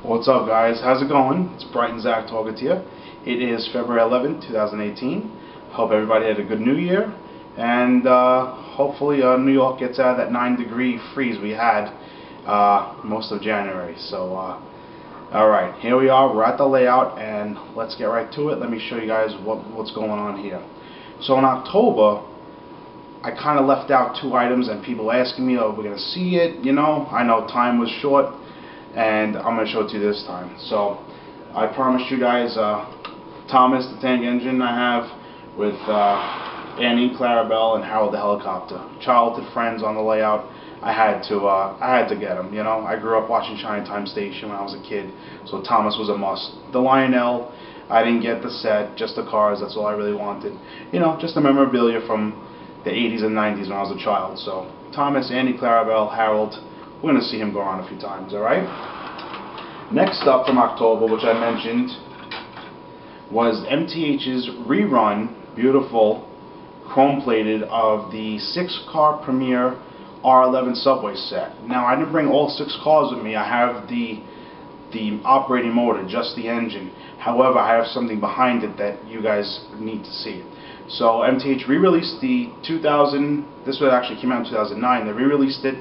What's up, guys? How's it going? It's Brighton Zach talking to you. It is February 11th, 2018. Hope everybody had a good New Year, and hopefully New York gets out of that 9-degree freeze we had most of January. So, alright, here we are. We're at the layout, and let's get right to it. Let me show you guys what's going on here. So in October, I kind of left out two items, and people asking me, "Oh, we're gonna see it?" You know, I know time was short, and I'm gonna show it to you this time. So I promised you guys Thomas the tank engine I have with Annie, Clarabelle, and Harold the helicopter. Childhood friends on the layout. I had to get them. You know, I grew up watching Shining Time Station when I was a kid, so Thomas was a must. The Lionel, I didn't get the set, just the cars. That's all I really wanted. You know, just the memorabilia from the 80s and 90s when I was a child. So Thomas, Annie, Clarabelle, Harold. We're going to see him go around a few times, alright? Next up from October, which I mentioned, was MTH's rerun, beautiful, chrome-plated, of the 6-car Premier R11 Subway Set. Now, I didn't bring all 6 cars with me. I have the operating motor, just the engine. However, I have something behind it that you guys need to see. So MTH re-released the 2000, this one actually came out in 2009, they re-released it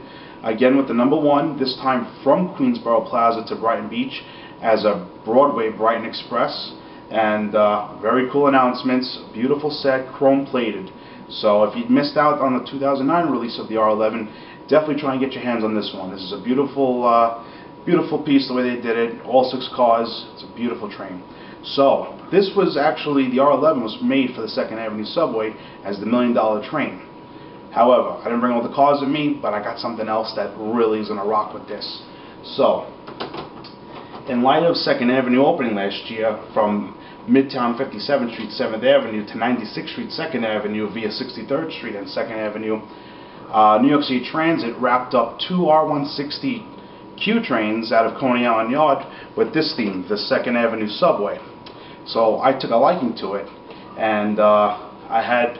again with the #1, this time from Queensboro Plaza to Brighton Beach as a Broadway Brighton Express, and very cool announcements, beautiful set, chrome plated. So if you missed out on the 2009 release of the R11, definitely try and get your hands on this one. This is a beautiful beautiful piece the way they did it, all 6 cars, it's a beautiful train. So this was actually, the R11 was made for the 2nd Avenue Subway as the $1 million train. However, I didn't bring all the cars with me, but I got something else that really is going to rock with this. So, in light of 2nd Avenue opening last year, from Midtown 57th Street, 7th Avenue to 96th Street, 2nd Avenue via 63rd Street and 2nd Avenue, New York City Transit wrapped up 2 R160 Q trains out of Coney Island Yard with this theme, the 2nd Avenue Subway. So I took a liking to it, and I had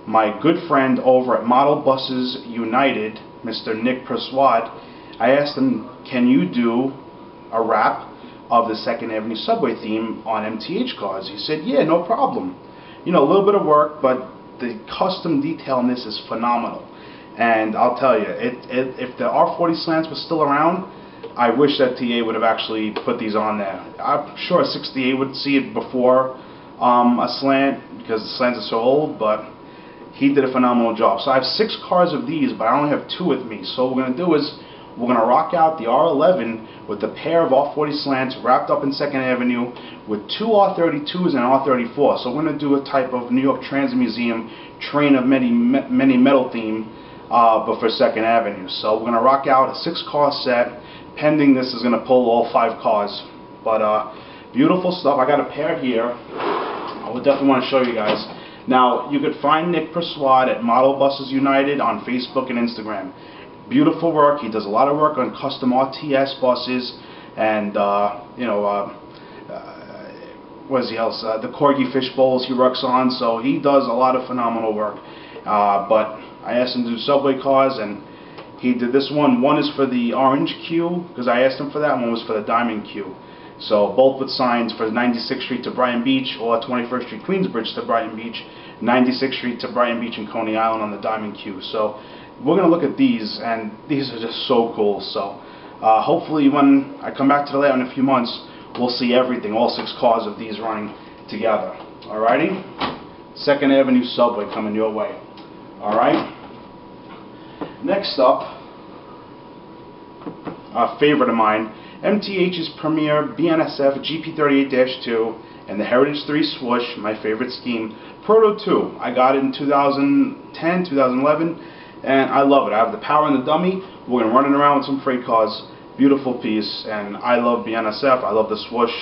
my good friend over at Model Buses United, Mr. Nick Persuade, I asked him, can you do a wrap of the 2nd Avenue Subway theme on MTH cars? He said, yeah, no problem. You know, a little bit of work, but the custom detail in this is phenomenal. And I'll tell you, if the R40 slants were still around, I wish that TA would have actually put these on there. I'm sure a 68 would see it before a slant, because the slants are so old, but he did a phenomenal job. So I have 6 cars of these, but I only have 2 with me. So what we're going to do is, we're going to rock out the R11 with a pair of R40 slants wrapped up in 2nd Avenue with 2 R32s and an R34. So we're going to do a type of New York Transit Museum train of many metal theme, but for 2nd Avenue. So we're going to rock out a 6-car set, pending this is going to pull all 5 cars. But beautiful stuff. I got a pair here. I would definitely want to show you guys. Now, you could find Nick Persuade at Model Buses United on Facebook and Instagram. Beautiful work. He does a lot of work on custom RTS buses, and what is he else? The Corgi fish bowls he works on. So he does a lot of phenomenal work. But I asked him to do subway cars, and he did this one. One is for the orange Q, because I asked him for that. One was for the diamond Q. So both with signs for 96th Street to Brighton Beach, or 21st Street Queensbridge to Brighton Beach, 96th Street to Brighton Beach and Coney Island on the diamond Q. So we're going to look at these, and these are just so cool. So hopefully when I come back to the layout in a few months, we'll see everything, all 6 cars of these running together. Alrighty? 2nd Avenue Subway coming your way. Alright? Next up, a favorite of mine, MTH's Premier BNSF GP38-2 and the Heritage 3 Swoosh, my favorite scheme, Proto 2. I got it in 2010, 2011, and I love it. I have the power in the dummy. We're going to run it around with some freight cars. Beautiful piece, and I love BNSF. I love the Swoosh,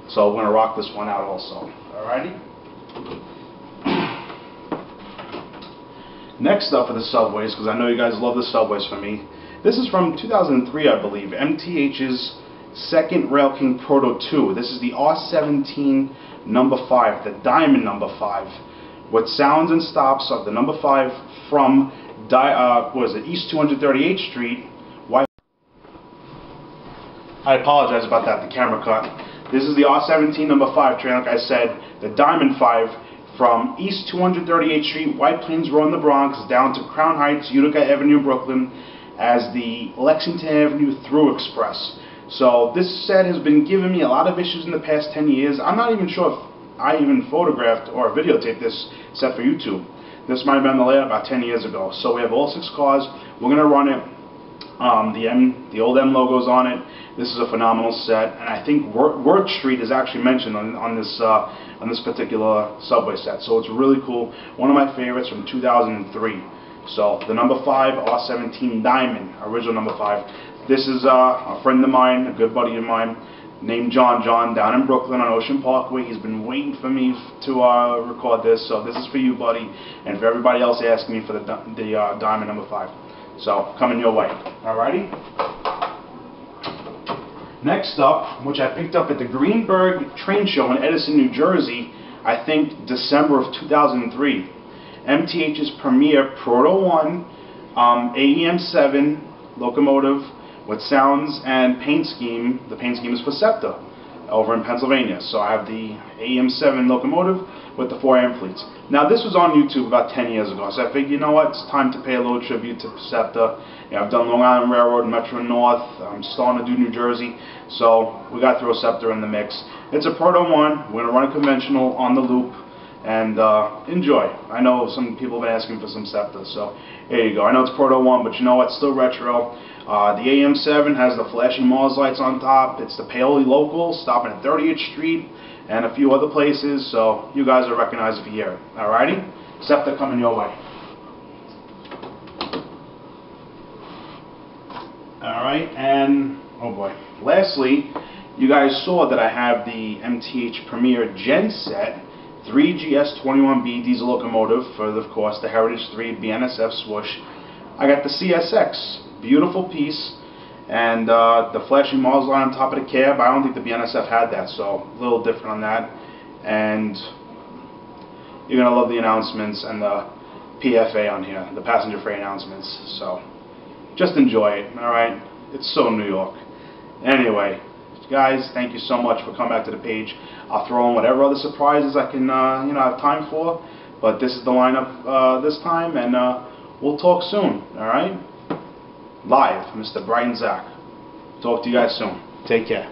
so we're going to rock this one out also. Alrighty? Next up are the Subways, because I know you guys love the Subways for me. This is from 2003, I believe, MTH's 2nd Rail King Proto 2. This is the R17 #5, the Diamond #5, with sounds and stops of the #5 from East 238th Street I apologize about that, the camera cut. This is the R17 number 5 train, like I said, the Diamond 5 from East 238th Street, White Plains Road in the Bronx, down to Crown Heights, Utica Avenue, Brooklyn, as the Lexington Avenue Through Express. So this set has been giving me a lot of issues in the past 10 years. I'm not even sure if I even photographed or videotaped this set for YouTube. This might have been the layout about 10 years ago. So we have all 6 cars. We're going to run it. The old M logos on it. This is a phenomenal set, and I think Word Street is actually mentioned on this particular subway set. So it's really cool. One of my favorites from 2003. So the number 5 R17 Diamond, original number 5. This is a friend of mine, a good buddy of mine, named John down in Brooklyn on Ocean Parkway. He's been waiting for me to record this, so this is for you, buddy, and for everybody else asking me for the Diamond number 5. So coming your way. Alrighty. Next up, which I picked up at the Greenberg Train Show in Edison, New Jersey, I think December of 2003. MTH's premier Proto 1 AEM7 locomotive with sounds and paint scheme. The paint scheme is for SEPTA over in Pennsylvania. So I have the AEM7 locomotive with the 4 AM fleets. Now this was on YouTube about 10 years ago, so I figured, you know what, it's time to pay a little tribute to SEPTA. You know, I've done Long Island Railroad, Metro North, I'm starting to do New Jersey, so we got to throw SEPTA in the mix. It's a Proto 1, we're going to run it conventional on the loop, and enjoy. I know some people have been asking for some SEPTA, so here you go. I know it's Proto 1, but you know what, it's still retro. The AM7 has the flashing Mars lights on top. It's the Paoli local, stopping at 30th Street and a few other places, so you guys will recognize if you hear it. Alrighty? SEPTA coming your way. Alright, and oh boy. Lastly, you guys saw that I have the MTH Premier Genset 3GS21B diesel locomotive for, of course, the Heritage 3 BNSF swoosh. I got the CSX, beautiful piece, and the flashing Mars light on top of the cab. I don't think the BNSF had that, so a little different on that. And you're going to love the announcements and the PFA on here, the passenger freight announcements. So just enjoy it, alright? It's so New York. Anyway, guys, thank you so much for coming back to the page. I'll throw in whatever other surprises I can have time for, but this is the lineup this time, and we'll talk soon, alright? Live, Mr. Bright and Zach. Talk to you guys soon. Take care.